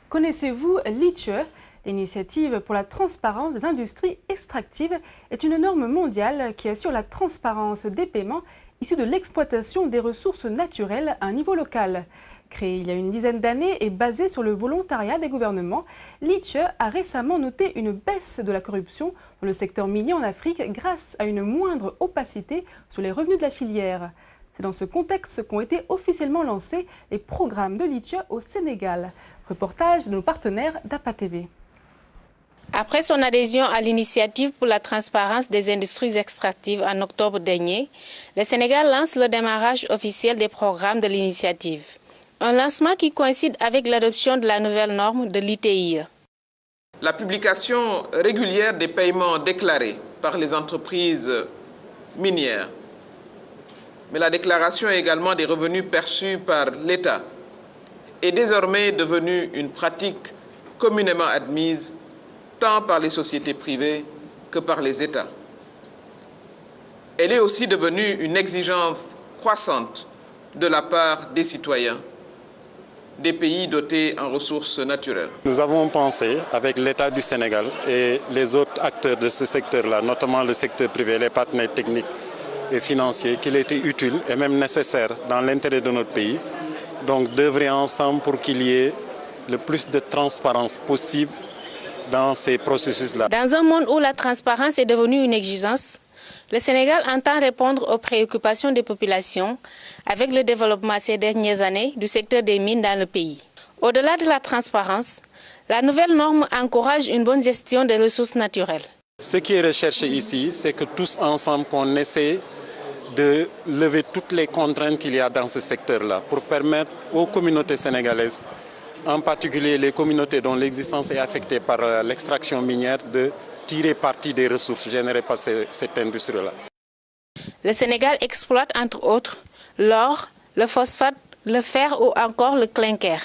Connaissez-vous l'ITCHE? L'initiative pour la transparence des industries extractives est une norme mondiale qui assure la transparence des paiements issus de l'exploitation des ressources naturelles à un niveau local. Créée il y a une dizaine d'années et basée sur le volontariat des gouvernements, l'ITCHE a récemment noté une baisse de la corruption dans le secteur minier en Afrique grâce à une moindre opacité sur les revenus de la filière. C'est dans ce contexte qu'ont été officiellement lancés les programmes de l'ITCHE au Sénégal. Reportage de nos partenaires d'APA TV. Après son adhésion à l'initiative pour la transparence des industries extractives en octobre dernier, le Sénégal lance le démarrage officiel des programmes de l'initiative. Un lancement qui coïncide avec l'adoption de la nouvelle norme de l'ITIE. La publication régulière des paiements déclarés par les entreprises minières, mais la déclaration également des revenus perçus par l'État est désormais devenue une pratique communément admise tant par les sociétés privées que par les États. Elle est aussi devenue une exigence croissante de la part des citoyens des pays dotés en ressources naturelles. Nous avons pensé, avec l'État du Sénégal et les autres acteurs de ce secteur-là, notamment le secteur privé, les partenaires techniques et financiers, qu'il était utile et même nécessaire dans l'intérêt de notre pays, donc d'œuvrer ensemble pour qu'il y ait le plus de transparence possible dans ces processus-là. Dans un monde où la transparence est devenue une exigence, le Sénégal entend répondre aux préoccupations des populations avec le développement ces dernières années du secteur des mines dans le pays. Au-delà de la transparence, la nouvelle norme encourage une bonne gestion des ressources naturelles. Ce qui est recherché ici, c'est que tous ensemble, qu'on essaie de lever toutes les contraintes qu'il y a dans ce secteur-là pour permettre aux communautés sénégalaises, en particulier les communautés dont l'existence est affectée par l'extraction minière, de tirer parti des ressources générées par cette industrie-là. Le Sénégal exploite entre autres l'or, le phosphate, le fer ou encore le clinker.